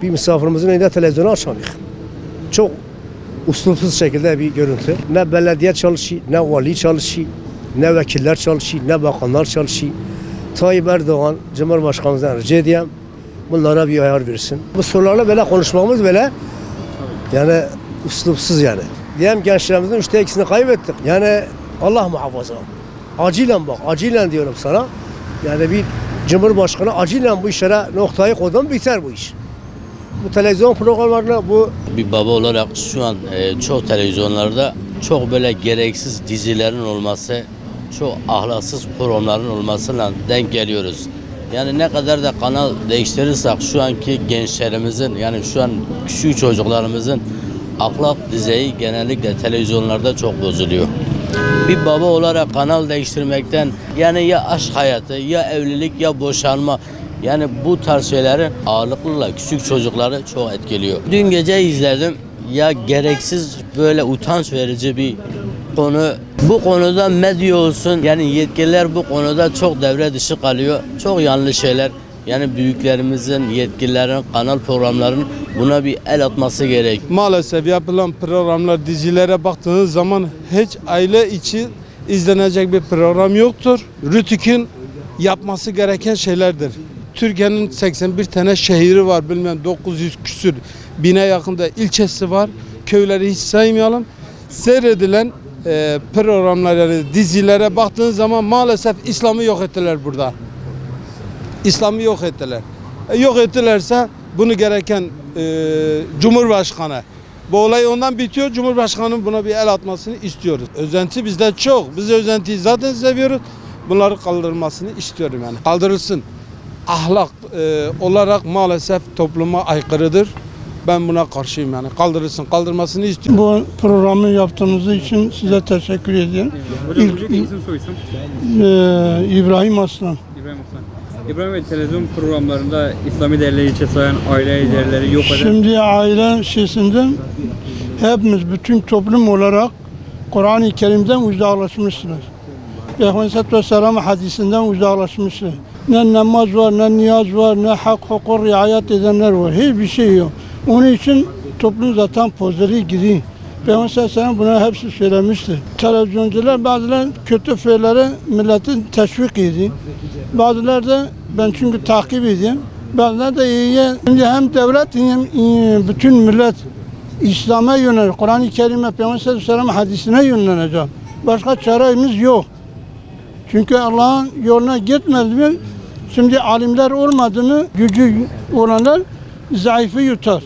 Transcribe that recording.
Bir misafirimizin önünde televizyonu açamıyor. Çok uslupsuz şekilde bir görüntü. Ne belediye çalışıyor, ne vali çalışıyor, ne vekiller çalışıyor, ne bakanlar çalışıyor. Tayyip Erdoğan, Cumhurbaşkanımızdan rica edeyim, bunlara bir ayar versin. Bu sorularla böyle konuşmamız böyle, yani uslupsuz yani. Diyelim gençlerimizin 3'te 2'sini kaybettik. Yani Allah muhafaza. Acilen bak, acilen diyorum sana. Yani bir Cumhurbaşkanı acilen bu işlere noktayı koydan biter bu iş. Bu televizyon programlarına bu... Bir baba olarak şu an çok televizyonlarda çok böyle gereksiz dizilerin olması, çok ahlaksız programların olmasıyla denk geliyoruz. Yani ne kadar da kanal değiştirirsek şu anki gençlerimizin, yani şu an küçük çocuklarımızın ahlak düzeyi genellikle televizyonlarda çok bozuluyor. Bir baba olarak kanal değiştirmekten, yani ya aşk hayatı, ya evlilik, ya boşanma, yani bu tarz şeylerin ağırlıkla küçük çocukları çok etkiliyor. Dün gece izledim, ya gereksiz böyle utanç verici bir konu. Bu konuda medya olsun, yani yetkililer bu konuda çok devre dışı kalıyor. Çok yanlış şeyler. Yani büyüklerimizin, yetkililerin, kanal programlarının buna bir el atması gerek. Maalesef yapılan programlar, dizilere baktığınız zaman hiç aile içi izlenecek bir program yoktur. Rütük'ün yapması gereken şeylerdir. Türkiye'nin 81 tane şehri var, bilmem 900 küsür bine yakında ilçesi var. Köyleri hiç saymayalım. Seyredilen programlar, yani dizilere baktığınız zaman maalesef İslam'ı yok ettiler burada. İslam'ı yok ettiler. Yok ettilerse bunu gereken Cumhurbaşkanı. Bu olay ondan bitiyor. Cumhurbaşkanının buna bir el atmasını istiyoruz. Özenti bizde çok. Biz özentiyi zaten seviyoruz. Bunları kaldırılmasını istiyorum yani. Kaldırılsın. Ahlak olarak maalesef topluma aykırıdır. Ben buna karşıyım yani. Kaldırılsın. Kaldırmasını istiyorum. Bu programı yaptığınız için size teşekkür ediyorum. Hocam öncelikle isim soyisim? İbrahim Aslan. İbrahim Bey, televizyon programlarında İslami değerleri içe sayan aile değerleri yok eden... Şimdi aile şeysinden hepimiz bütün toplum olarak Kur'an-ı Kerim'den uzaklaşmışsınız. Peygamber Aleyhisselam hadisinden uzaklaşmışsınız. Ne namaz var, ne niyaz var, ne hak hukuk riayet edenler var. Hiçbir şey yok. Onun için toplum zaten pozları gidiyor. Peygamber Aleyhisselam buna hepsi söylemiştir. Televizyoncular bazıları kötü fiilleri milletin teşvik ediyor. Bazıları da ben çünkü takip ediyorum. Bazıları da iyiye. Şimdi hem devlet hem bütün millet İslam'a yönelir. Kur'an-ı Kerim'e, Peygamber Aleyhisselam hadisine yönelecek. Başka çaremiz yok. Çünkü Allah'ın yoluna gitmez mi? Şimdi alimler olmadığını, gücü olanlar zayıfı yutar.